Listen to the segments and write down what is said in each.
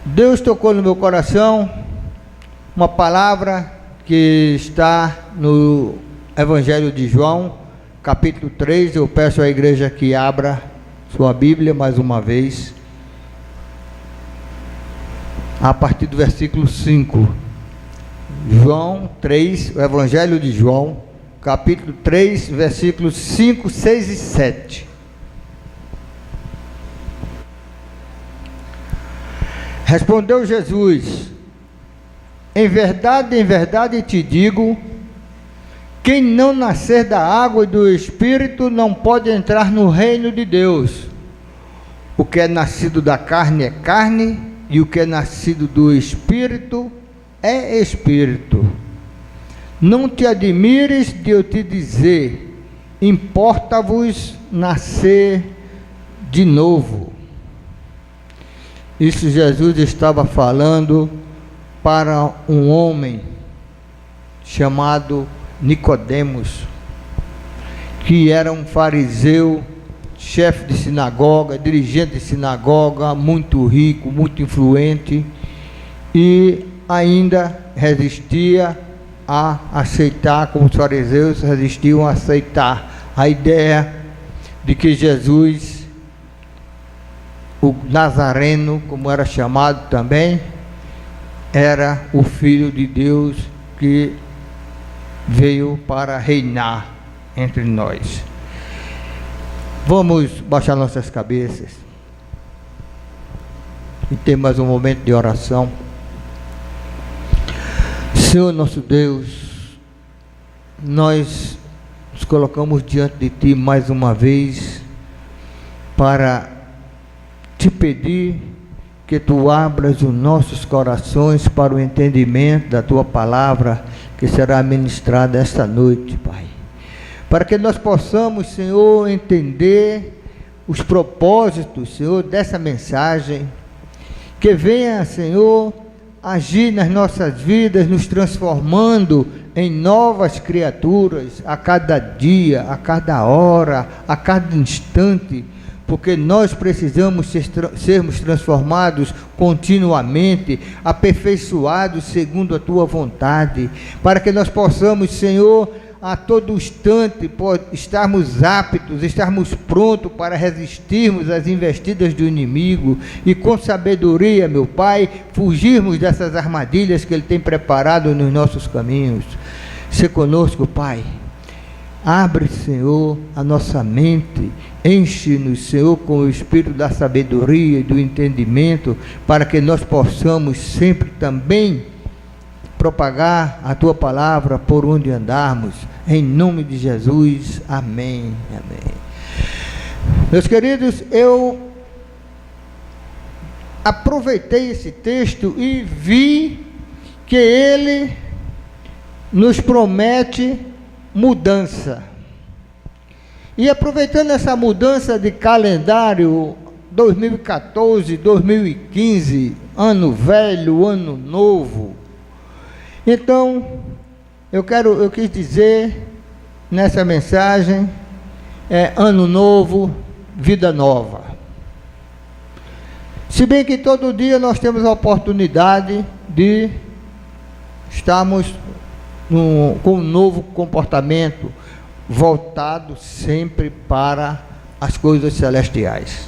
Deus tocou no meu coração uma palavra que está no Evangelho de João, capítulo 3. Eu peço à igreja que abra sua Bíblia mais uma vez, a partir do versículo 5. João 3, o Evangelho de João, capítulo 3, versículos 5, 6 e 7. Respondeu Jesus: em verdade te digo, quem não nascer da água e do Espírito não pode entrar no reino de Deus. O que é nascido da carne é carne, e o que é nascido do Espírito é Espírito. Não te admires de eu te dizer, importa-vos nascer de novo. Isso Jesus estava falando para um homem chamado Nicodemos, que era um fariseu, chefe de sinagoga, dirigente de sinagoga, muito rico, muito influente, e ainda resistia a aceitar, como os fariseus resistiam a aceitar a ideia de que Jesus, o Nazareno, como era chamado também, era o Filho de Deus que veio para reinar entre nós. Vamos baixar nossas cabeças e ter mais um momento de oração. Senhor nosso Deus, nós nos colocamos diante de Ti mais uma vez para te pedir que Tu abras os nossos corações para o entendimento da Tua palavra que será ministrada esta noite, Pai. Para que nós possamos, Senhor, entender os propósitos, Senhor, dessa mensagem, que venha, Senhor, agir nas nossas vidas, nos transformando em novas criaturas a cada dia, a cada hora, a cada instante, porque nós precisamos sermos transformados continuamente, aperfeiçoados segundo a Tua vontade, para que nós possamos, Senhor, a todo instante estarmos aptos, estarmos prontos para resistirmos às investidas do inimigo e com sabedoria, meu Pai, fugirmos dessas armadilhas que Ele tem preparado nos nossos caminhos. Se conosco, Pai. Abre, Senhor, a nossa mente, enche-nos, Senhor, com o Espírito da sabedoria e do entendimento, para que nós possamos sempre também propagar a Tua palavra por onde andarmos, em nome de Jesus, amém, amém. Meus queridos, eu aproveitei esse texto e vi que ele nos promete mudança. E aproveitando essa mudança de calendário 2014, 2015, ano velho, ano novo, então eu quis dizer nessa mensagem, ano novo, vida nova. Se bem que todo dia nós temos a oportunidade de estarmos com um novo comportamento, voltado sempre para as coisas celestiais.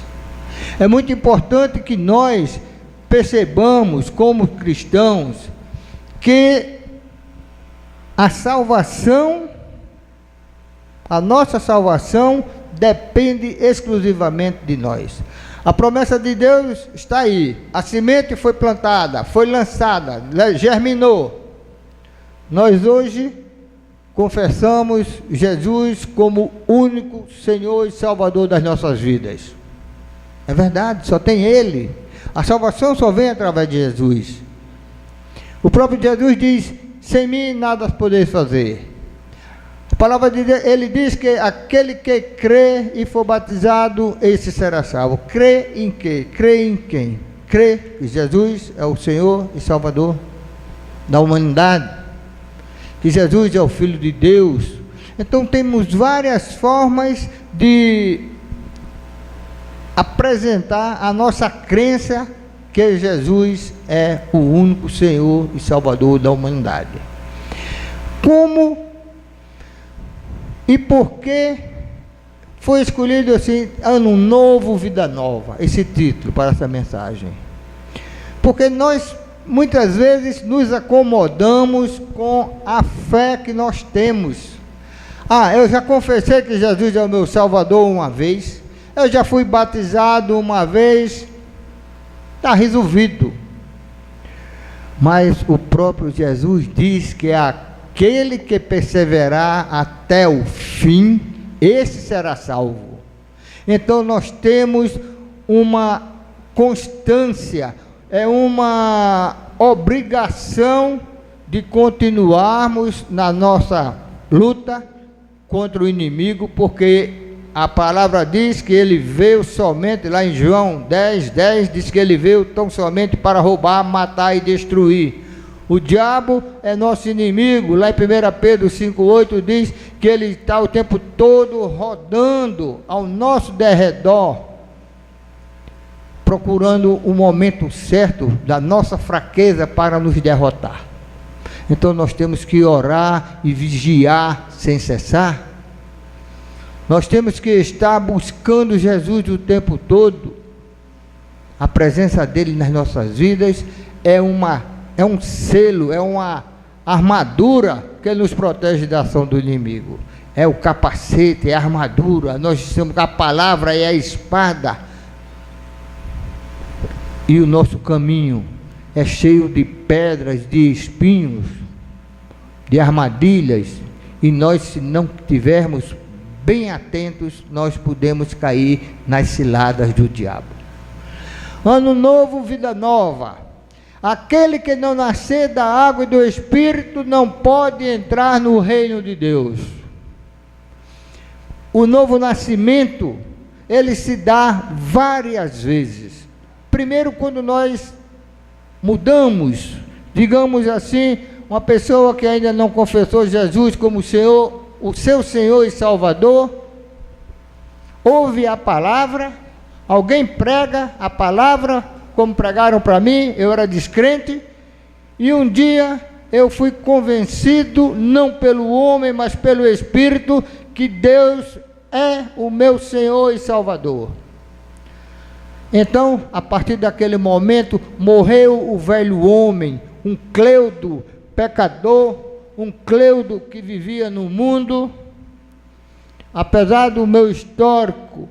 É muito importante que nós percebamos, como cristãos, que a salvação, a nossa salvação, depende exclusivamente de nós. A promessa de Deus está aí, a semente foi plantada, foi lançada, germinou. Nós hoje confessamos Jesus como único Senhor e Salvador das nossas vidas. É verdade, só tem Ele. A salvação só vem através de Jesus. O próprio Jesus diz: sem mim nada podeis fazer. A palavra de Deus, Ele diz que aquele que crê e for batizado, esse será salvo. Crê em quê? Crê em quem? Crê que Jesus é o Senhor e Salvador da humanidade, que Jesus é o Filho de Deus. Então temos várias formas de apresentar a nossa crença que Jesus é o único Senhor e Salvador da humanidade. Como e por que foi escolhido assim, Ano Novo, Vida Nova, esse título para essa mensagem? Porque nós muitas vezes nos acomodamos com a fé que nós temos. Eu já confessei que Jesus é o meu Salvador uma vez, eu já fui batizado uma vez, está resolvido. Mas o próprio Jesus diz que aquele que perseverar até o fim, esse será salvo. Então nós temos uma constância, é uma obrigação de continuarmos na nossa luta contra o inimigo, porque a palavra diz que ele veio somente, lá em João 10:10, diz que ele veio tão somente para roubar, matar e destruir. O diabo é nosso inimigo. Lá em 1 Pedro 5:8 diz que ele está o tempo todo rodando ao nosso derredor, procurando o momento certo da nossa fraqueza para nos derrotar. Então nós temos que orar e vigiar sem cessar. Nós temos que estar buscando Jesus o tempo todo. A presença dele nas nossas vidas é um selo, é uma armadura que nos protege da ação do inimigo. É o capacete, é a armadura. Nós temos a palavra e a espada. E o nosso caminho é cheio de pedras, de espinhos, de armadilhas. E nós, se não tivermos bem atentos, nós podemos cair nas ciladas do diabo. Ano novo, vida nova. Aquele que não nascer da água e do Espírito não pode entrar no reino de Deus. O novo nascimento, ele se dá várias vezes. Primeiro, quando nós mudamos, digamos assim, uma pessoa que ainda não confessou Jesus como Senhor, o seu Senhor e Salvador, ouve a palavra, alguém prega a palavra, como pregaram para mim, eu era descrente, e um dia eu fui convencido, não pelo homem, mas pelo Espírito, que Deus é o meu Senhor e Salvador. Então, a partir daquele momento, morreu o velho homem, um Cleudo pecador, um Cleudo que vivia no mundo. Apesar do meu histórico,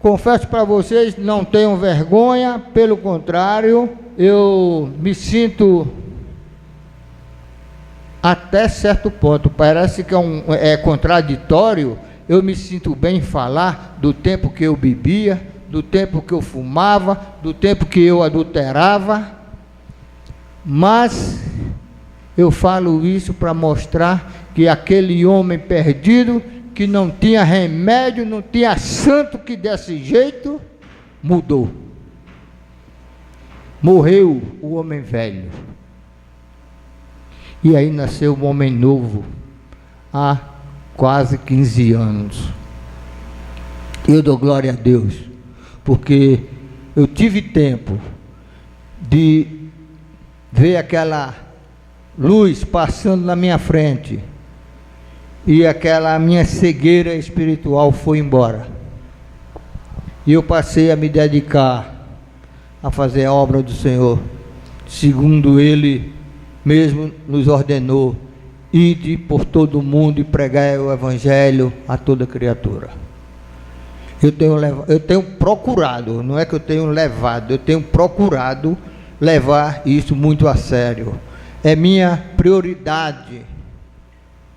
confesso para vocês, não tenho vergonha, pelo contrário, eu me sinto até certo ponto, parece que é contraditório, eu me sinto bem em falar do tempo que eu bebia, do tempo que eu fumava, do tempo que eu adulterava, mas eu falo isso para mostrar que aquele homem perdido, que não tinha remédio, não tinha santo que desse jeito, mudou. Morreu o homem velho. E aí nasceu um homem novo, há quase 15 anos. Eu dou glória a Deus, porque eu tive tempo de ver aquela luz passando na minha frente, e aquela minha cegueira espiritual foi embora, e eu passei a me dedicar a fazer a obra do Senhor, segundo Ele mesmo nos ordenou: ide por todo o mundo e pregai o Evangelho a toda criatura. Eu tenho procurado, não é que eu tenho levado, eu tenho procurado levar isso muito a sério. É minha prioridade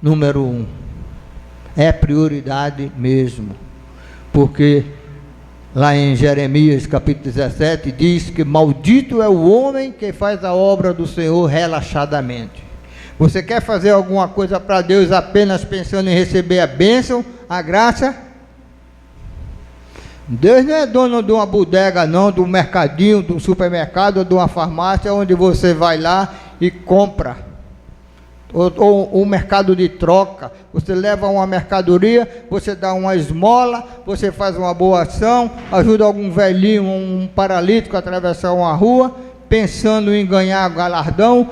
número 1. É prioridade mesmo, porque lá em Jeremias capítulo 17 diz que maldito é o homem que faz a obra do Senhor relaxadamente. Você quer fazer alguma coisa para Deus apenas pensando em receber a bênção, a graça? Deus não é dono de uma bodega não, de um mercadinho, de um supermercado ou de uma farmácia onde você vai lá e compra ou um mercado de troca. Você leva uma mercadoria, você dá uma esmola, você faz uma boa ação, ajuda algum velhinho, um paralítico a atravessar uma rua, pensando em ganhar galardão,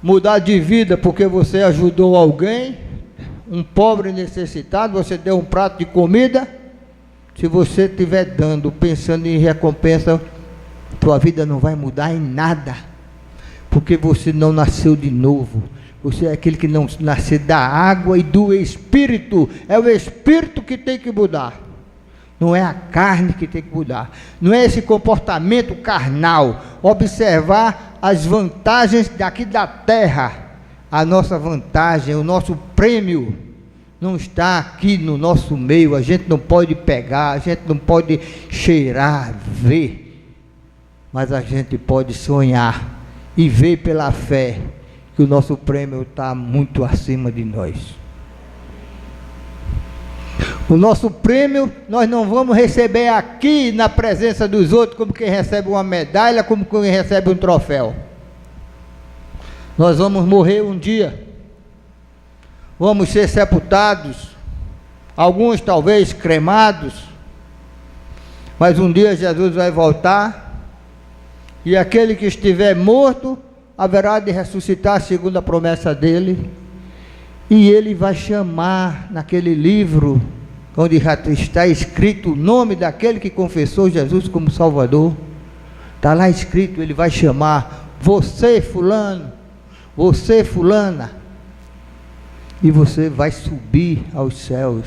mudar de vida porque você ajudou alguém, um pobre necessitado, você deu um prato de comida. Se você estiver dando, pensando em recompensa, tua vida não vai mudar em nada, porque você não nasceu de novo. Você é aquele que não nasceu da água e do Espírito. É o Espírito que tem que mudar, não é a carne que tem que mudar, não é esse comportamento carnal. Observar as vantagens daqui da terra. A nossa vantagem, o nosso prêmio não está aqui no nosso meio. A gente não pode pegar, a gente não pode cheirar, ver, mas a gente pode sonhar e ver pela fé que o nosso prêmio está muito acima de nós. O nosso prêmio nós não vamos receber aqui na presença dos outros, como quem recebe uma medalha, como quem recebe um troféu. Nós vamos morrer um dia, vamos ser sepultados, alguns talvez cremados, mas um dia Jesus vai voltar, e aquele que estiver morto haverá de ressuscitar segundo a promessa dele, e ele vai chamar naquele livro onde já está escrito o nome daquele que confessou Jesus como Salvador. Está lá escrito, ele vai chamar você fulano, você fulana, e você vai subir aos céus.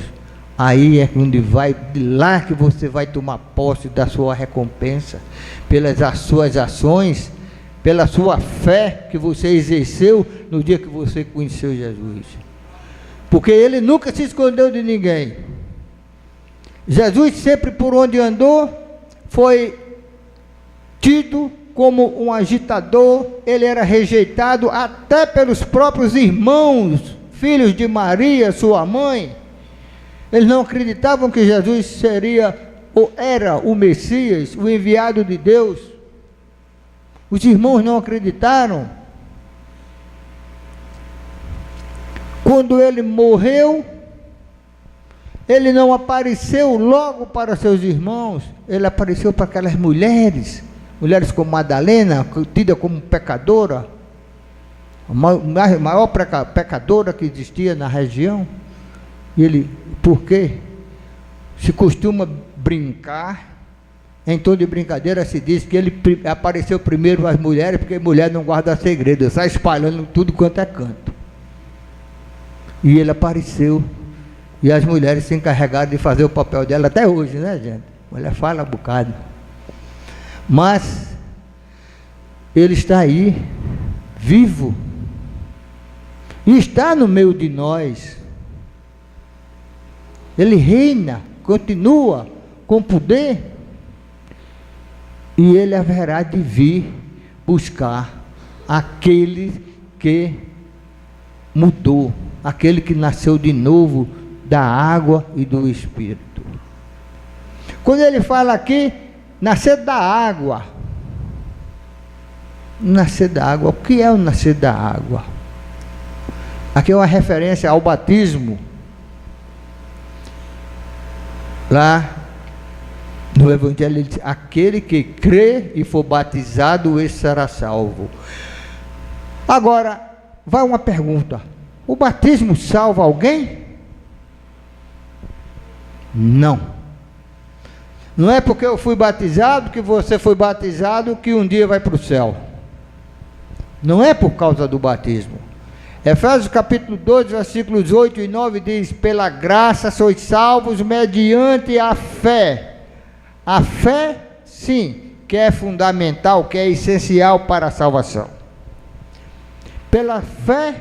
Aí é onde vai, de lá que você vai tomar posse da sua recompensa, pelas suas ações, pela sua fé que você exerceu no dia que você conheceu Jesus. Porque ele nunca se escondeu de ninguém. Jesus sempre, por onde andou, foi tido como um agitador. Ele era rejeitado até pelos próprios irmãos, filhos de Maria, sua mãe. Eles não acreditavam que Jesus seria ou era o Messias, o enviado de Deus. Os irmãos não acreditaram. Quando ele morreu, ele não apareceu logo para seus irmãos, ele apareceu para aquelas mulheres como Madalena, tida como pecadora, a maior pecadora que existia na região. E ele, por quê? Se costuma brincar, em tom de brincadeira se diz que ele apareceu primeiro às mulheres, porque mulher não guarda segredo, sai espalhando tudo quanto é canto. E ele apareceu, e as mulheres se encarregaram de fazer o papel dela até hoje, né, gente? A mulher fala um bocado, mas ele está aí, vivo, e está no meio de nós. Ele reina, continua com poder, e ele haverá de vir buscar aquele que mudou, aquele que nasceu de novo da água e do Espírito. Quando ele fala aqui, nascer da água, o que é o nascer da água? Aqui é uma referência ao batismo. Lá no Evangelho ele diz: aquele que crê e for batizado, esse será salvo. Agora, vai uma pergunta: o batismo salva alguém? Não. Não é porque eu fui batizado, que você foi batizado, que um dia vai para o céu. Não é por causa do batismo. Efésios capítulo 2, versículos 8 e 9 diz: pela graça sois salvos mediante a fé. A fé, sim, que é fundamental, que é essencial para a salvação. Pela fé,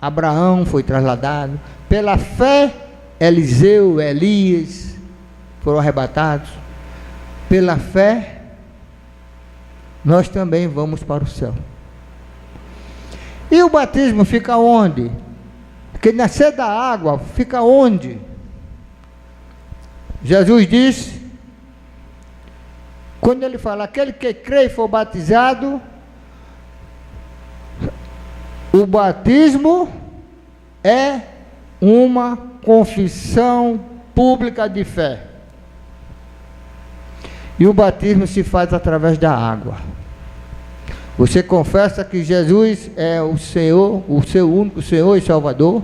Abraão foi trasladado. Pela fé, Eliseu, Elias foram arrebatados. Pela fé, nós também vamos para o céu. E o batismo fica onde? Porque nascer da água fica onde? Jesus disse, quando ele fala, aquele que crê e for batizado, O batismo é uma confissão pública de fé. E o batismo se faz através da água. Você confessa que Jesus é o Senhor, o seu único Senhor e Salvador,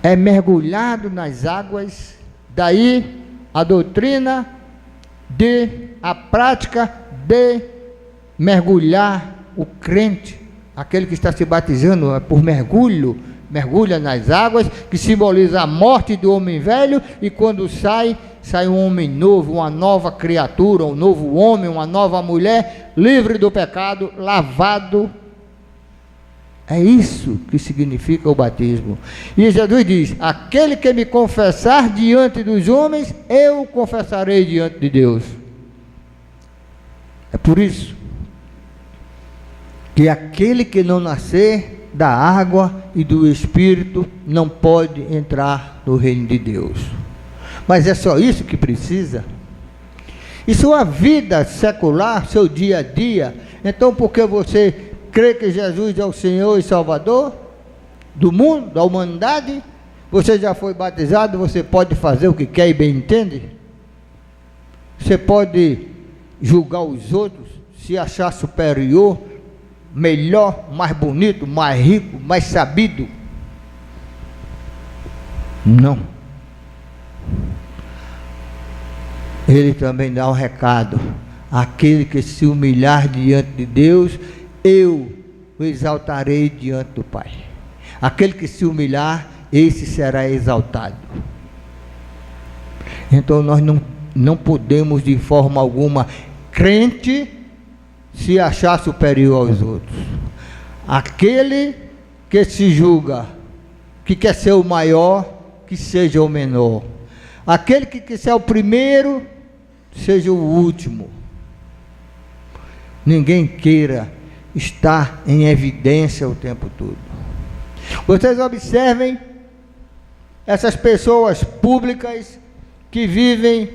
é mergulhado nas águas, daí a doutrina a prática de mergulhar o crente, aquele que está se batizando por mergulha nas águas, que simboliza a morte do homem velho, e quando sai um homem novo, uma nova criatura, um novo homem, uma nova mulher, livre do pecado, lavado. É isso que significa o batismo. E Jesus diz: aquele que me confessar diante dos homens, eu confessarei diante de Deus. É por isso que aquele que não nascer da água e do Espírito não pode entrar no reino de Deus. Mas é só isso que precisa? E sua vida secular, seu dia a dia, então porque você crê que Jesus é o Senhor e Salvador do mundo, da humanidade, você já foi batizado, você pode fazer o que quer e bem entende? Você pode julgar os outros, se achar superior, melhor, mais bonito, mais rico, mais sabido? Não. Ele também dá um recado: aquele que se humilhar diante de Deus, eu o exaltarei diante do Pai. Aquele que se humilhar, esse será exaltado. Então nós não podemos de forma alguma, crente, se achar superior aos outros. Aquele que se julga, que quer ser o maior, que seja o menor. Aquele que quer ser o primeiro, seja o último. Ninguém queira estar em evidência o tempo todo. Vocês observem essas pessoas públicas que vivem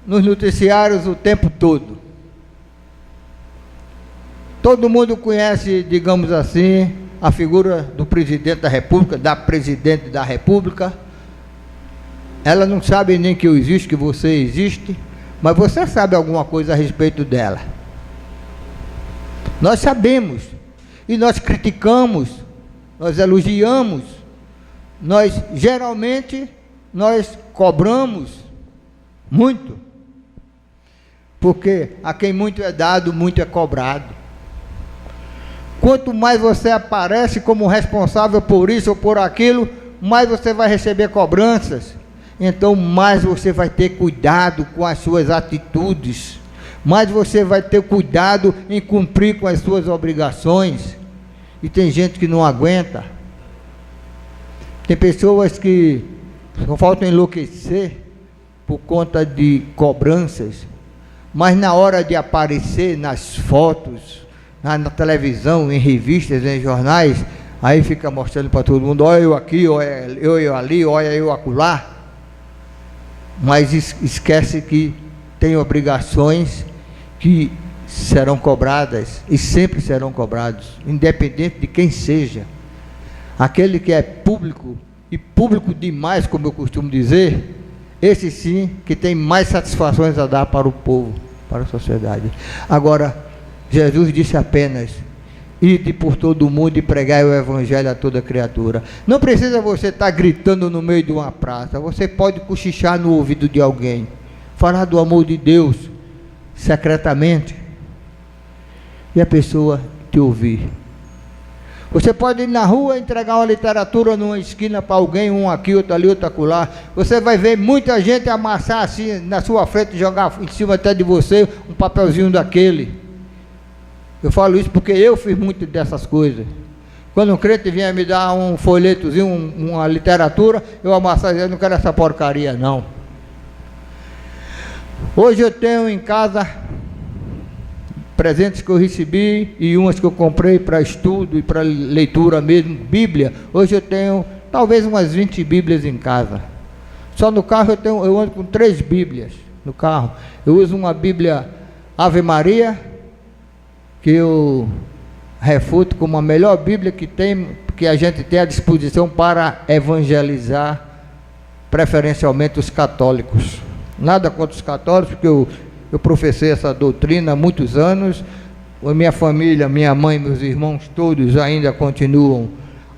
nos noticiários o tempo todo. Todo mundo conhece, digamos assim, a figura do presidente da República, da presidente da República. Ela não sabe nem que eu existo, que você existe, mas você sabe alguma coisa a respeito dela. Nós sabemos, e nós criticamos, nós elogiamos, geralmente cobramos muito, porque a quem muito é dado, muito é cobrado. Quanto mais você aparece como responsável por isso ou por aquilo, mais você vai receber cobranças. Então mais você vai ter cuidado com as suas atitudes, mais você vai ter cuidado em cumprir com as suas obrigações. E tem gente que não aguenta. Tem pessoas que só faltam enlouquecer por conta de cobranças, mas na hora de aparecer nas fotos, na televisão, em revistas, em jornais, aí fica mostrando para todo mundo: olha eu aqui, olha eu ali, olha eu acolá. Mas esquece que tem obrigações que serão cobradas e sempre serão cobrados, independente de quem seja. Aquele que é público, e público demais, como eu costumo dizer, esse sim que tem mais satisfações a dar para o povo, para a sociedade. Agora, Jesus disse apenas: ide por todo o mundo e pregai o evangelho a toda criatura. Não precisa você estar gritando no meio de uma praça. Você pode cochichar no ouvido de alguém, falar do amor de Deus secretamente, e a pessoa te ouvir. Você pode ir na rua entregar uma literatura numa esquina para alguém, um aqui, outro ali, outro acolá. Você vai ver muita gente amassar assim na sua frente, jogar em cima até de você um papelzinho daquele. Eu falo isso porque eu fiz muito dessas coisas. Quando um crente vinha me dar um folhetozinho, uma literatura, eu amassava e dizia: não quero essa porcaria não. Hoje eu tenho em casa presentes que eu recebi e umas que eu comprei para estudo e para leitura mesmo, Bíblia. Hoje eu tenho talvez umas 20 Bíblias em casa. Só no carro eu ando com 3 Bíblias no carro. Eu uso uma Bíblia Ave Maria, que eu refuto como a melhor Bíblia que a gente tem à disposição para evangelizar, preferencialmente os católicos. Nada contra os católicos, porque eu professei essa doutrina há muitos anos. A minha família, minha mãe, meus irmãos, todos ainda continuam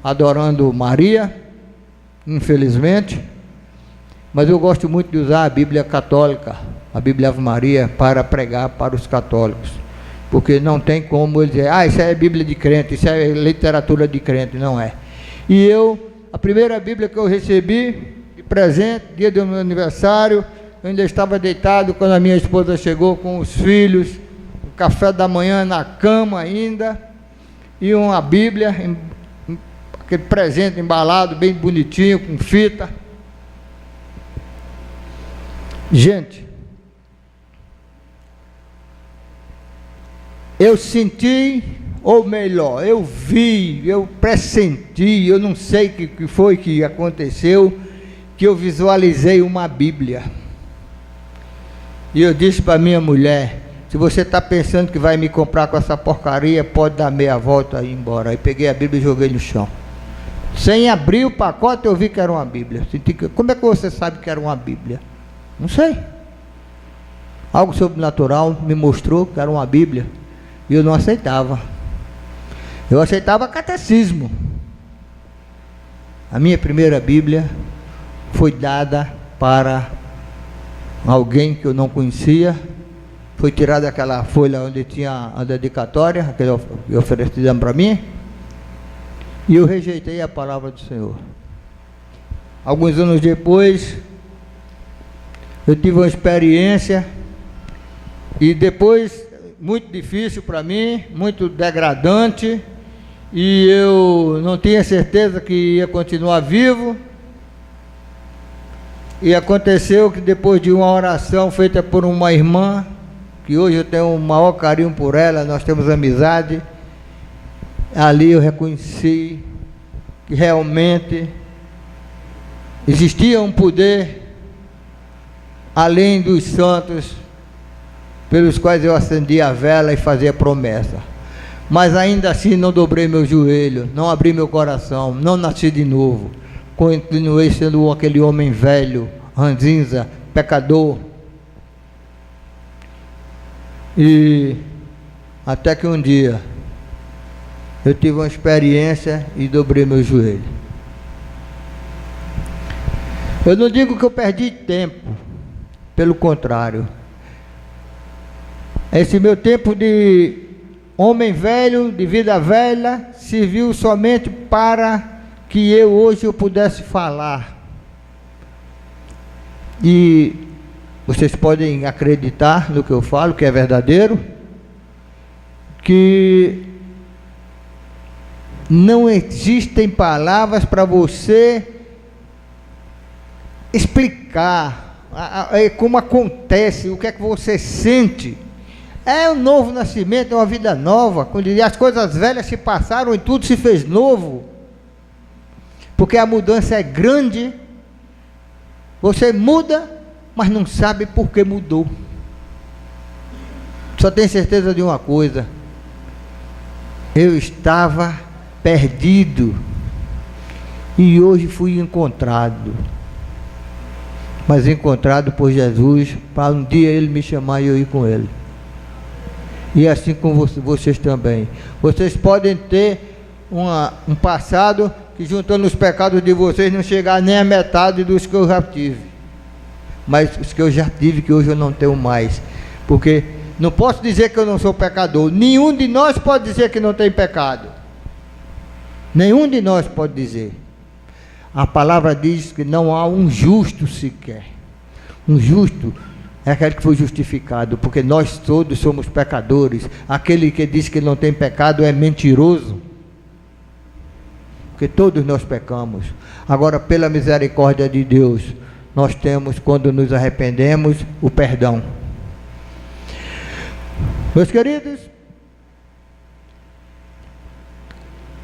adorando Maria, infelizmente. Mas eu gosto muito de usar a Bíblia católica, a Bíblia Ave Maria, para pregar para os católicos. Porque não tem como ele dizer, isso é Bíblia de crente, isso é literatura de crente, não é. E a primeira Bíblia que eu recebi de presente, dia do meu aniversário, eu ainda estava deitado quando a minha esposa chegou com os filhos, o café da manhã na cama ainda, e uma Bíblia, aquele presente embalado, bem bonitinho, com fita. Gente, eu senti, ou melhor, eu vi, eu pressenti, eu não sei o que foi que aconteceu, que eu visualizei uma Bíblia. E eu disse para minha mulher, se você está pensando que vai me comprar com essa porcaria, pode dar meia volta e ir embora. Aí peguei a Bíblia e joguei no chão. Sem abrir o pacote, eu vi que era uma Bíblia. Como é que você sabe que era uma Bíblia? Não sei. Algo sobrenatural me mostrou que era uma Bíblia. E eu não aceitava. Eu aceitava catecismo. A minha primeira Bíblia foi dada para alguém que eu não conhecia. Foi tirada aquela folha onde tinha a dedicatória, aquele que ofereciam para mim. E eu rejeitei a palavra do Senhor. Alguns anos depois, eu tive uma experiência, e depois, muito difícil para mim, muito degradante, e eu não tinha certeza que ia continuar vivo. E aconteceu que depois de uma oração feita por uma irmã, que hoje eu tenho o maior carinho por ela, nós temos amizade, ali eu reconheci que realmente existia um poder além dos santos pelos quais eu acendia a vela e fazia promessa. Mas ainda assim não dobrei meu joelho, não abri meu coração, não nasci de novo. Continuei sendo aquele homem velho, ranzinza, pecador. E até que um dia eu tive uma experiência e dobrei meu joelho. Eu não digo que eu perdi tempo, pelo contrário. Esse meu tempo de homem velho, de vida velha, serviu somente para que hoje eu pudesse falar. E vocês podem acreditar no que eu falo, que é verdadeiro, que não existem palavras para você explicar como acontece, o que é que você sente. É um novo nascimento, é uma vida nova, quando as coisas velhas se passaram e tudo se fez novo, porque a mudança é grande. Você muda, mas não sabe por que mudou. Só tem certeza de uma coisa: eu estava perdido e hoje fui encontrado, mas encontrado por Jesus, para um dia Ele me chamar e eu ir com Ele. E assim com vocês também. Vocês podem ter um passado que, juntando os pecados de vocês, não chegar nem a metade dos que eu já tive. Mas os que eu já tive, que hoje eu não tenho mais. Porque não posso dizer que eu não sou pecador. Nenhum de nós pode dizer que não tem pecado. Nenhum de nós pode dizer. A palavra diz que não há um justo sequer. Um justo é aquele que foi justificado, porque nós todos somos pecadores. Aquele que diz que não tem pecado é mentiroso, porque todos nós pecamos. Agora, pela misericórdia de Deus, nós temos, quando nos arrependemos, o perdão. Meus queridos,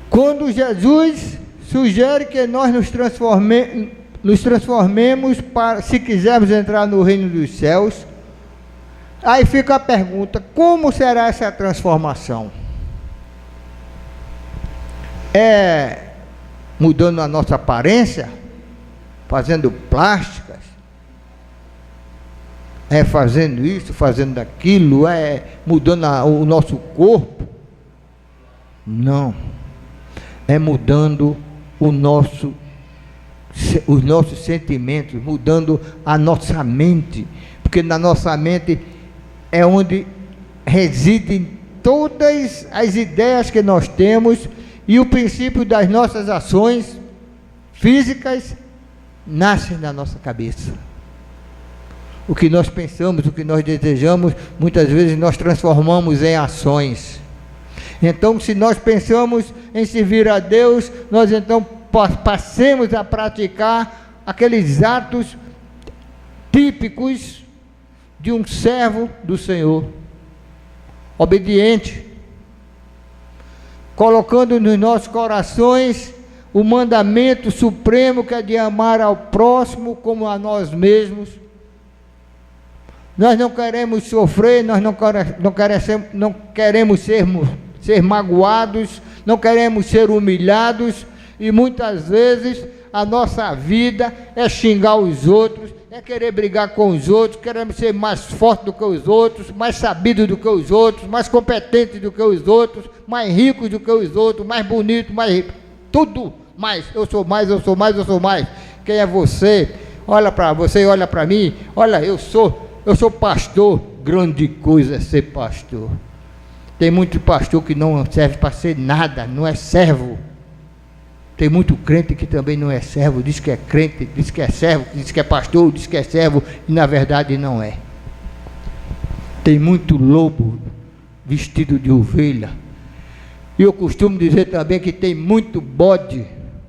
quando Jesus sugere que nós nos transformemos para, se quisermos entrar no reino dos céus, aí fica a pergunta: como será essa transformação? É mudando a nossa aparência, fazendo plásticas, é fazendo isso, fazendo aquilo, é mudando o nosso corpo. Não, é mudando os nossos sentimentos, mudando a nossa mente, porque na nossa mente é onde residem todas as ideias que nós temos, e o princípio das nossas ações físicas nasce na nossa cabeça. O que nós pensamos, o que nós desejamos, muitas vezes nós transformamos em ações. Então, se nós pensamos em servir a Deus, nós então passemos a praticar aqueles atos típicos de um servo do Senhor, obediente, colocando nos nossos corações o mandamento supremo, que é de amar ao próximo como a nós mesmos. Nós não queremos sofrer, nós não queremos ser magoados, não queremos ser humilhados, e muitas vezes a nossa vida é xingar os outros, é querer brigar com os outros, queremos ser mais forte do que os outros, mais sabido do que os outros, mais competente do que os outros, mais ricos do que os outros, mais bonito, mais tudo mais. Eu sou mais, eu sou mais, eu sou mais. Quem é você? Olha para você, olha para mim. Olha, eu sou pastor. Grande coisa é ser pastor. Tem muito pastor que não serve para ser nada, não é servo. Tem muito crente que também não é servo, diz que é crente, diz que é servo, diz que é pastor, diz que é servo, e na verdade não é. Tem muito lobo vestido de ovelha. E eu costumo dizer também que tem muito bode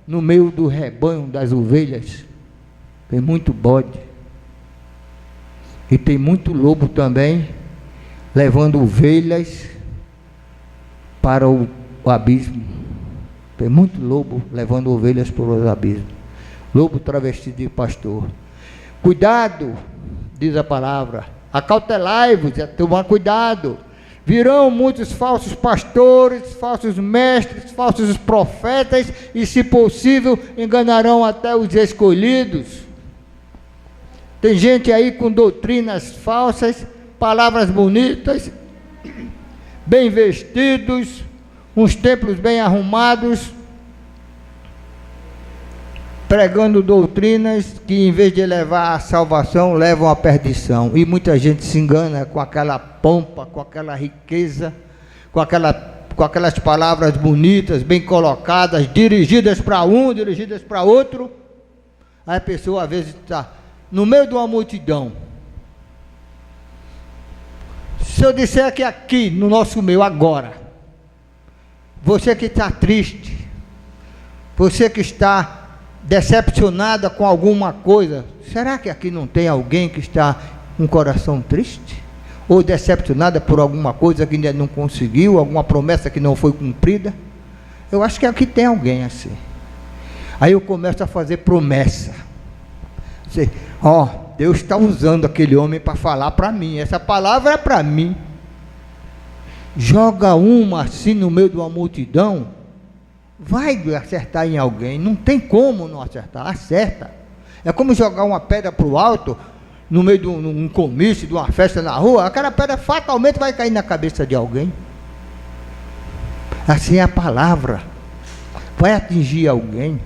no meio do rebanho das ovelhas. Tem muito bode. E tem muito lobo também, levando ovelhas para o abismo. Tem muito lobo levando ovelhas para os abismos. Lobo travestido de pastor. Cuidado, diz a palavra. Acautelai-vos, tomar cuidado. Virão muitos falsos pastores, falsos mestres, falsos profetas, e, se possível, enganarão até os escolhidos. Tem gente aí com doutrinas falsas, palavras bonitas, bem vestidos, uns templos bem arrumados, pregando doutrinas que, em vez de levar à salvação, levam à perdição. E muita gente se engana com aquela pompa, com aquela riqueza, com aquelas palavras bonitas, bem colocadas, dirigidas para um, dirigidas para outro. Aí a pessoa às vezes está no meio de uma multidão. Se eu disser que aqui no nosso meio agora, você que está triste, você que está decepcionada com alguma coisa, será que aqui não tem alguém que está com o coração triste? Ou decepcionada por alguma coisa que ainda não conseguiu, alguma promessa que não foi cumprida? Eu acho que aqui tem alguém assim. Aí eu começo a fazer promessa. Deus está usando aquele homem para falar para mim, essa palavra é para mim. Joga uma assim no meio de uma multidão, vai acertar em alguém, não tem como não acertar, acerta. É como jogar uma pedra para o alto, no meio de um comício, de uma festa na rua, aquela pedra fatalmente vai cair na cabeça de alguém. Assim é a palavra, vai atingir alguém.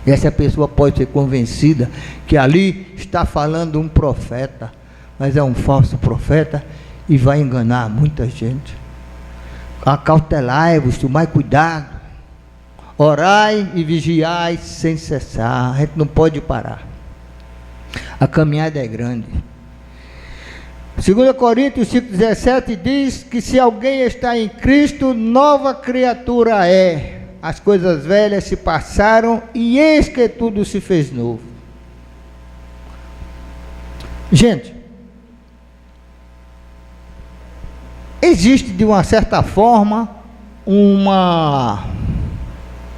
E essa pessoa pode ser convencida que ali está falando um profeta, mas é um falso profeta, e vai enganar muita gente. Acautelai-vos, tomai cuidado, orai e vigiai sem cessar. A gente não pode parar, a caminhada é grande. 2 Coríntios 5,17 diz que se alguém está em Cristo, nova criatura é. As coisas velhas se passaram e eis que tudo se fez novo. Gente, existe de uma certa forma uma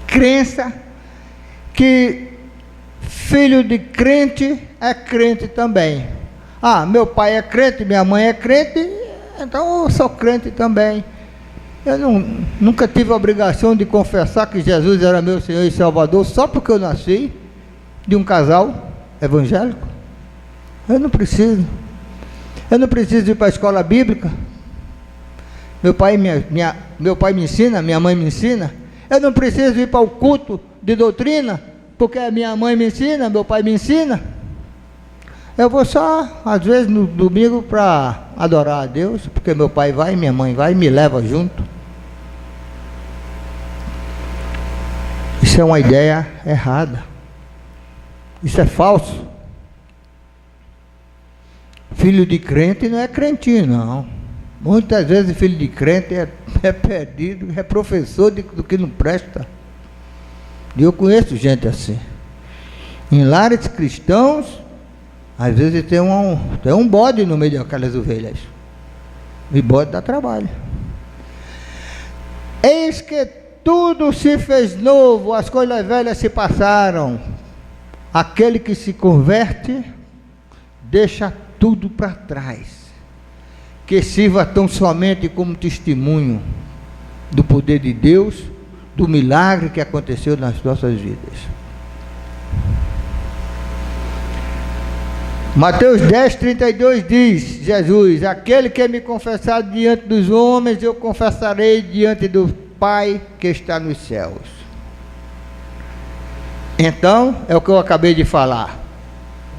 crença que filho de crente é crente também. Meu pai é crente, minha mãe é crente, então eu sou crente também. Eu nunca tive a obrigação de confessar que Jesus era meu Senhor e Salvador só porque eu nasci de um casal evangélico. Eu não preciso. Eu não preciso ir para a escola bíblica. Meu pai me ensina, minha mãe me ensina. Eu não preciso ir para o culto de doutrina, porque a minha mãe me ensina, meu pai me ensina. Eu vou só, às vezes, no domingo para adorar a Deus, porque meu pai vai, minha mãe vai e me leva junto. Isso é uma ideia errada. Isso é falso. Filho de crente não é crentinho, não. Muitas vezes filho de crente é perdido, é professor do que não presta. E eu conheço gente assim. Em lares cristãos, às vezes tem um bode no meio daquelas ovelhas. E bode dá trabalho. Eis que tudo se fez novo, as coisas velhas se passaram. Aquele que se converte, deixa tudo para trás. Que sirva tão somente como testemunho do poder de Deus, do milagre que aconteceu nas nossas vidas. Mateus 10, 32 diz, Jesus: aquele que me confessar diante dos homens, eu confessarei diante do Pai que está nos céus. Então, é o que eu acabei de falar.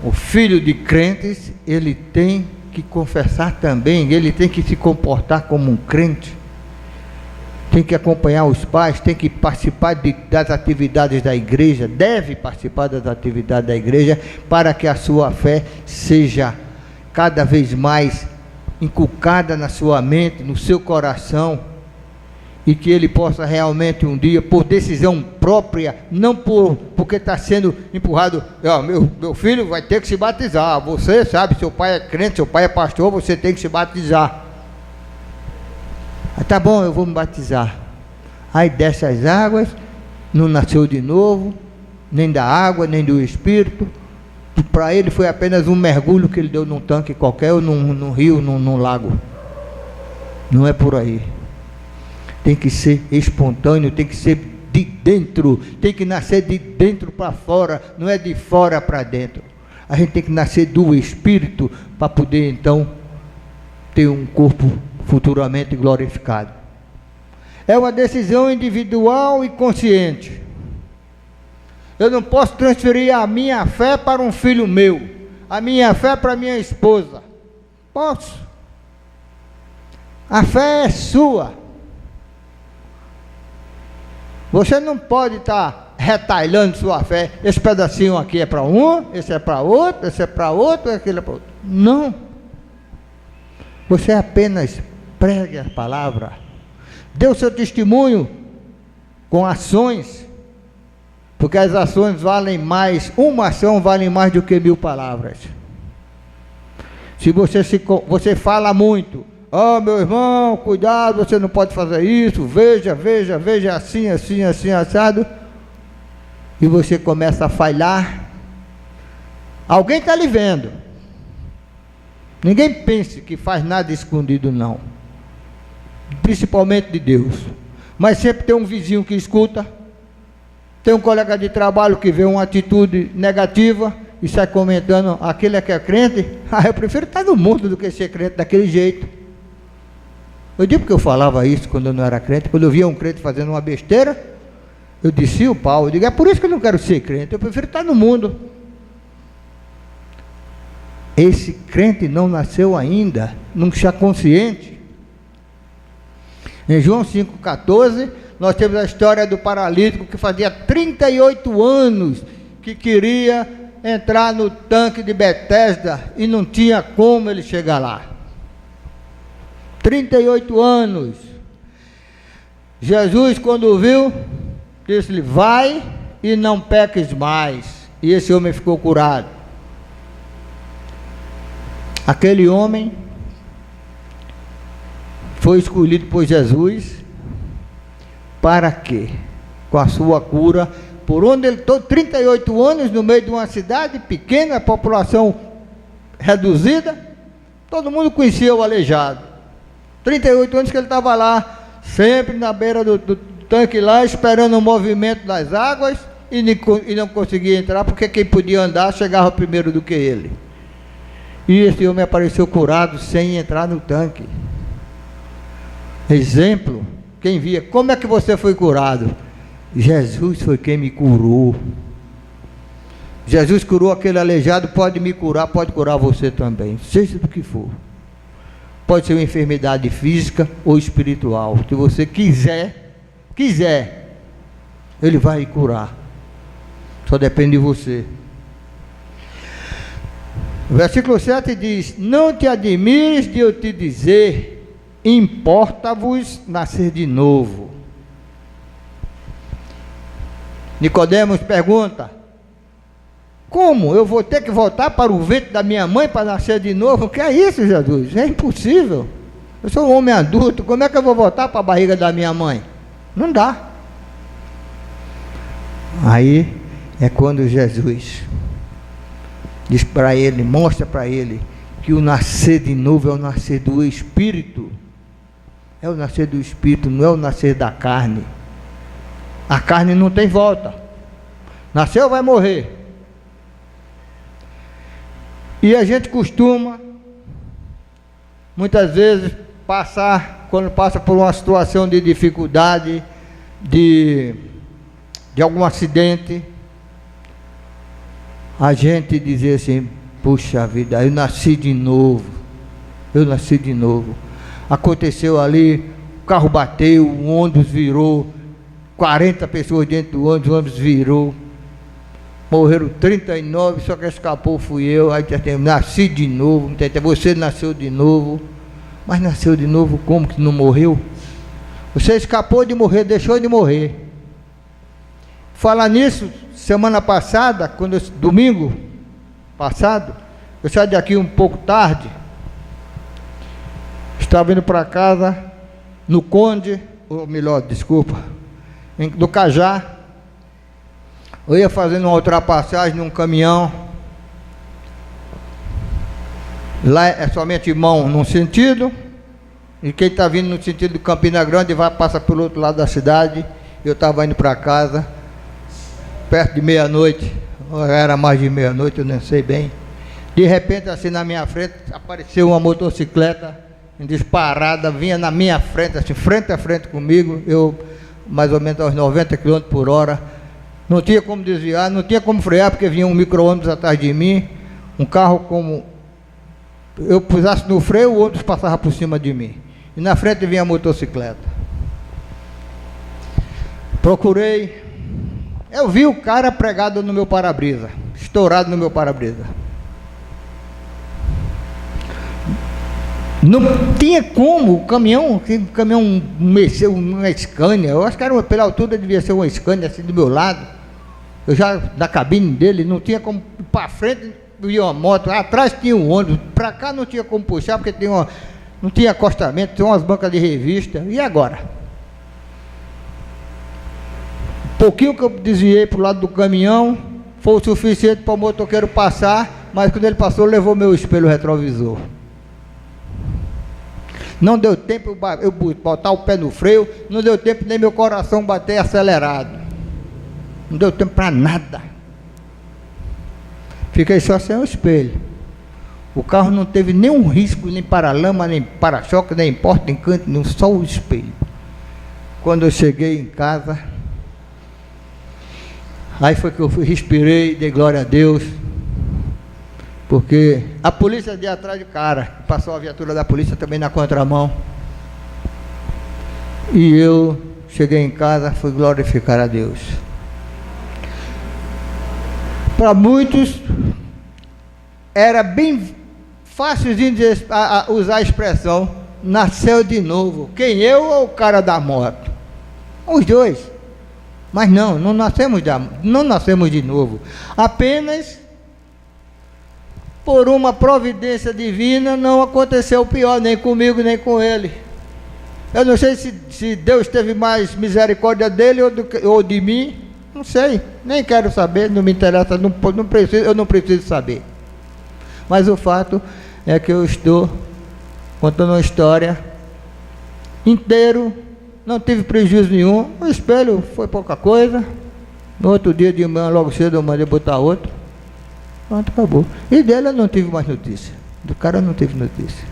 O filho de crentes, ele tem que confessar também, ele tem que se comportar como um crente, tem que acompanhar os pais, tem que participar das atividades da igreja, deve participar das atividades da igreja, para que a sua fé seja cada vez mais inculcada na sua mente, no seu coração, e que ele possa realmente um dia, por decisão própria, não porque está sendo empurrado, meu filho vai ter que se batizar, você sabe, seu pai é crente, seu pai é pastor, você tem que se batizar. Tá bom, eu vou me batizar. Aí desce as águas, não nasceu de novo, nem da água, nem do Espírito. Para ele foi apenas um mergulho que ele deu num tanque qualquer, ou num rio, num lago. Não é por aí. Tem que ser espontâneo, tem que ser de dentro, tem que nascer de dentro para fora, não é de fora para dentro. A gente tem que nascer do Espírito para poder então ter um corpo futuramente glorificado. É uma decisão individual e consciente. Eu não posso transferir a minha fé para um filho meu, a minha fé para minha esposa. Posso. A fé é sua. Você não pode estar retalhando sua fé. Esse pedacinho aqui é para um, esse é para outro, esse é para outro, aquele é para outro. Não. Você apenas pregue a palavra. Dê o seu testemunho com ações. Porque as ações valem mais, uma ação vale mais do que 1000 palavras. Se você fala muito, meu irmão, cuidado, você não pode fazer isso, veja, assim, assado, e você começa a falhar, alguém está lhe vendo. Ninguém pense que faz nada escondido, não, principalmente de Deus, mas sempre tem um vizinho que escuta, tem um colega de trabalho que vê uma atitude negativa e sai comentando, aquele é que é crente, eu prefiro estar no mundo do que ser crente daquele jeito. Eu digo que eu falava isso quando eu não era crente, quando eu via um crente fazendo uma besteira, eu descia o pau, eu digo, é por isso que eu não quero ser crente, eu prefiro estar no mundo. Esse crente não nasceu ainda, não está consciente. Em João 5,14, nós temos a história do paralítico que fazia 38 anos que queria entrar no tanque de Betesda e não tinha como ele chegar lá. 38 anos. Jesus, quando viu, disse-lhe, vai e não peques mais. E esse homem ficou curado. Aquele homem foi escolhido por Jesus para quê? Com a sua cura, por onde ele estou 38 anos no meio de uma cidade pequena, população reduzida, todo mundo conhecia o aleijado. 38 anos que ele estava lá, sempre na beira do tanque lá, esperando o movimento das águas, e não conseguia entrar, porque quem podia andar chegava primeiro do que ele. E esse homem apareceu curado sem entrar no tanque. Exemplo, quem via, como é que você foi curado? Jesus foi quem me curou. Jesus curou aquele aleijado, pode me curar, pode curar você também, seja do que for. Pode ser uma enfermidade física ou espiritual. Se você quiser, Ele vai curar. Só depende de você. O versículo 7 diz: não te admires de eu te dizer, importa-vos nascer de novo. Nicodemos pergunta: como? Eu vou ter que voltar para o ventre da minha mãe para nascer de novo? O que é isso, Jesus? É impossível. Eu sou um homem adulto, como é que eu vou voltar para a barriga da minha mãe? Não dá. Aí é quando Jesus diz para ele, mostra para ele, que o nascer de novo é o nascer do Espírito. É o nascer do Espírito, não é o nascer da carne. A carne não tem volta. Nasceu, vai morrer. E a gente costuma, muitas vezes, quando passa por uma situação de dificuldade, de algum acidente, a gente dizer assim, puxa vida, eu nasci de novo. Aconteceu ali, o carro bateu, o ônibus virou, 40 pessoas dentro do ônibus, o ônibus virou, morreram 39, só que escapou fui eu. Aí nasci de novo, você nasceu de novo, mas nasceu de novo como que não morreu? Você escapou de morrer, deixou de morrer. Falar nisso, semana passada, domingo passado, eu saí daqui um pouco tarde, estava indo para casa, no Conde, ou melhor, desculpa, do Cajá. Eu ia fazendo uma ultrapassagem num caminhão, lá é somente mão num sentido, e quem está vindo no sentido de Campina Grande passa pelo outro lado da cidade. Eu estava indo para casa, perto de meia-noite, ou era mais de meia-noite, eu não sei bem. De repente, assim na minha frente, apareceu uma motocicleta disparada, vinha na minha frente, assim, frente a frente comigo, eu mais ou menos aos 90 km por hora, não tinha como desviar, não tinha como frear, porque vinha um micro-ônibus atrás de mim, um carro como, eu pusasse no freio, o ônibus passava por cima de mim, e na frente vinha a motocicleta. Procurei, eu vi o cara pregado no meu para-brisa, estourado no meu para-brisa. Não tinha como, o caminhão mexeu, uma Scania, eu acho que era pela altura devia ser uma Scania assim do meu lado, eu já da cabine dele, não tinha como, para frente ia uma moto, atrás tinha um ônibus, para cá não tinha como puxar, porque não tinha acostamento, tinha umas bancas de revista, e agora? Pouquinho que eu desviei para o lado do caminhão, foi o suficiente para o motoqueiro passar, mas quando ele passou, levou meu espelho retrovisor. Não deu tempo eu botar o pé no freio, não deu tempo nem meu coração bater acelerado. Não deu tempo para nada. Fiquei só sem o espelho. O carro não teve nenhum risco, nem para-lama, nem para-choque, nem porta, nem canto, nem só o espelho. Quando eu cheguei em casa, aí foi que eu respirei, dei glória a Deus, porque a polícia de atrás de cara, passou a viatura da polícia também na contramão, e eu cheguei em casa, fui glorificar a Deus. Para muitos, era bem fácil de usar a expressão, nasceu de novo. Quem, eu ou o cara da moto? Os dois. Mas não nascemos de novo. Apenas por uma providência divina não aconteceu o pior, nem comigo, nem com ele. Eu não sei se Deus teve mais misericórdia dele ou de mim, não sei, nem quero saber, não me interessa, eu não preciso saber. Mas o fato é que eu estou contando uma história inteiro não tive prejuízo nenhum. O espelho foi pouca coisa. No outro dia de manhã, logo cedo, eu mandei botar outro. Pronto, acabou. E dele eu não tive mais notícia. Do cara eu não tive notícia.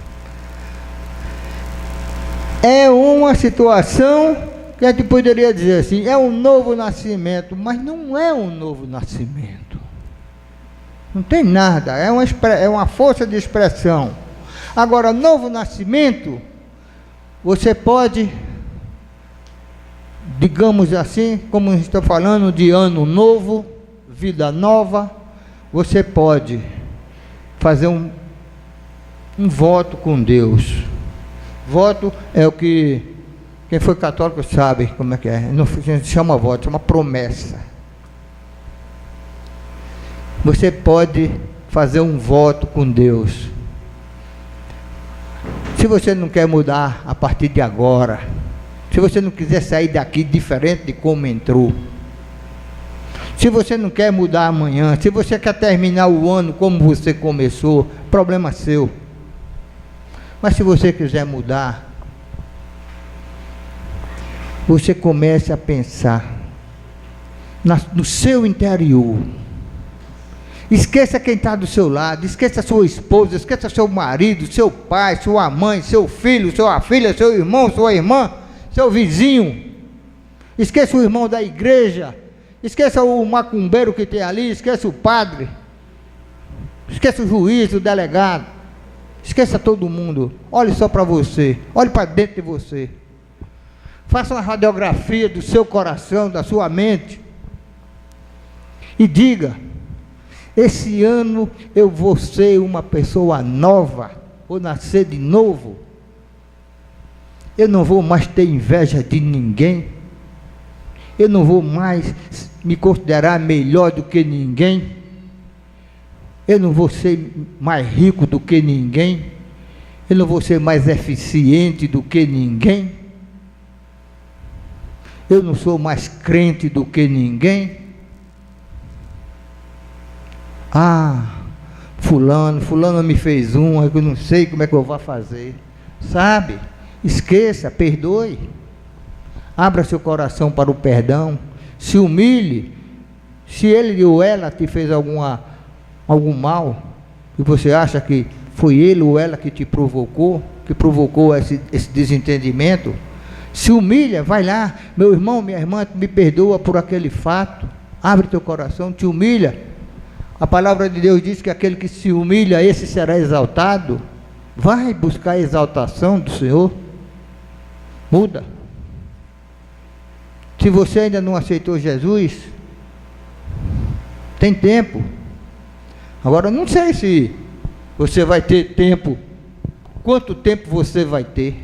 É uma situação que a gente poderia dizer assim, é um novo nascimento, mas não é um novo nascimento. Não tem nada, é uma força de expressão. Agora, novo nascimento, você pode, digamos assim, como estou falando de ano novo, vida nova, você pode fazer um voto com Deus. Voto é o que, quem foi católico sabe como é que é, não chama voto, chama promessa. Você pode fazer um voto com Deus. Se você não quer mudar a partir de agora, se você não quiser sair daqui diferente de como entrou, se você não quer mudar amanhã, se você quer terminar o ano como você começou, problema seu. Mas se você quiser mudar, você comece a pensar no seu interior. Esqueça quem está do seu lado, esqueça sua esposa, esqueça seu marido, seu pai, sua mãe, seu filho, sua filha, seu irmão, sua irmã, seu vizinho. Esqueça o irmão da igreja, esqueça o macumbeiro que tem ali, esqueça o padre, esqueça o juiz, o delegado, esqueça todo mundo. Olhe só para você, olhe para dentro de você. Faça uma radiografia do seu coração, da sua mente e diga: esse ano eu vou ser uma pessoa nova, vou nascer de novo. Eu não vou mais ter inveja de ninguém. Eu não vou mais me considerar melhor do que ninguém. Eu não vou ser mais rico do que ninguém. Eu não vou ser mais eficiente do que ninguém. Eu não sou mais crente do que ninguém. Ah, fulano me fez eu não sei como é que eu vou fazer. Sabe? Esqueça, perdoe. Abra seu coração para o perdão. Se humilhe. Se ele ou ela te fez algum mal, e você acha que foi ele ou ela que te provocou, esse desentendimento, se humilha, vai lá, meu irmão, minha irmã, me perdoa por aquele fato. Abre teu coração, te humilha. A palavra de Deus diz que aquele que se humilha, esse será exaltado. Vai buscar a exaltação do Senhor. Muda. Se você ainda não aceitou Jesus, tem tempo. Agora, não sei se você vai ter tempo. Quanto tempo você vai ter?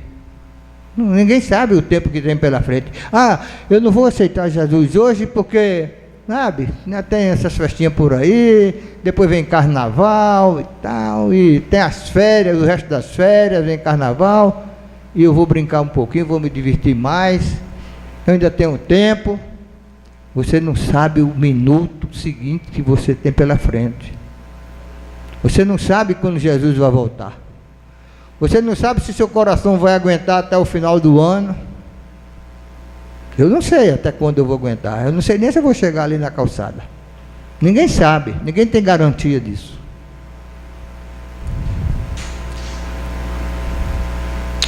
Ninguém sabe o tempo que tem pela frente. Ah, eu não vou aceitar Jesus hoje porque, sabe, ainda tem essas festinhas por aí, depois vem carnaval e tal, e tem as férias, o resto das férias, vem carnaval, e eu vou brincar um pouquinho, vou me divertir mais, eu ainda tenho tempo. Você não sabe o minuto seguinte que você tem pela frente. Você não sabe quando Jesus vai voltar. Você não sabe se seu coração vai aguentar até o final do ano. Eu não sei até quando eu vou aguentar. Eu não sei nem se eu vou chegar ali na calçada. Ninguém sabe, ninguém tem garantia disso.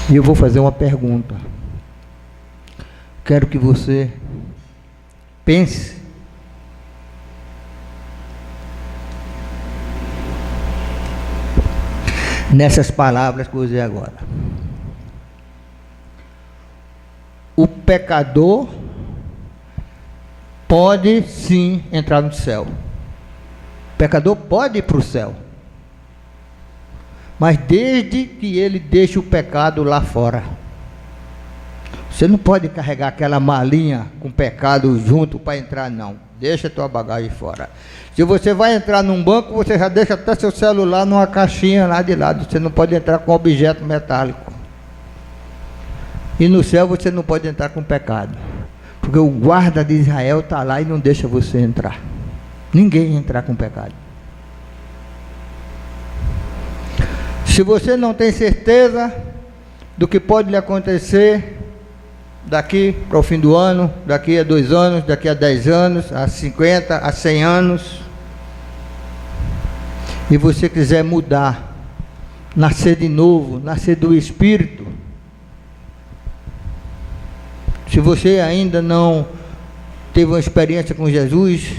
E eu vou fazer uma pergunta. Quero que você pense nessas palavras que eu usei agora. O pecador pode sim entrar no céu. O pecador pode ir para o céu, mas desde que ele deixe o pecado lá fora. Você não pode carregar aquela malinha com pecado junto para entrar, não. Deixa a tua bagagem fora. Se você vai entrar num banco, você já deixa até seu celular numa caixinha lá de lado. Você não pode entrar com objeto metálico. E no céu você não pode entrar com pecado, porque o guarda de Israel está lá e não deixa você entrar. Ninguém entrar com pecado. Se você não tem certeza do que pode lhe acontecer, daqui para o fim do ano, daqui a 2 anos, daqui a 10 anos, a 50, a 100 anos, e você quiser mudar, nascer de novo, nascer do Espírito, se você ainda não teve uma experiência com Jesus,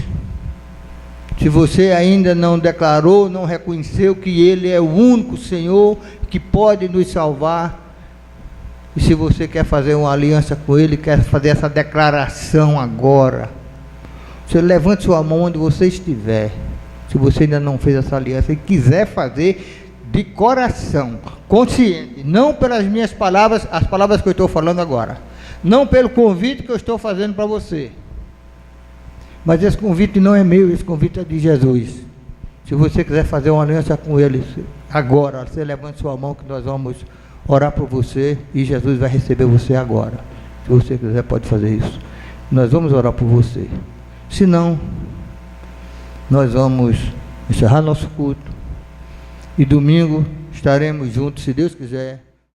se você ainda não declarou, não reconheceu que Ele é o único Senhor que pode nos salvar, e se você quer fazer uma aliança com Ele, quer fazer essa declaração agora, você levante sua mão onde você estiver. Se você ainda não fez essa aliança e quiser fazer de coração, consciente, não pelas minhas palavras, as palavras que eu estou falando agora, não pelo convite que eu estou fazendo para você, mas esse convite não é meu, esse convite é de Jesus. Se você quiser fazer uma aliança com Ele agora, você levante sua mão que nós vamos orar por você e Jesus vai receber você agora. Se você quiser, pode fazer isso. Nós vamos orar por você. Se não, nós vamos encerrar nosso culto e domingo estaremos juntos, se Deus quiser.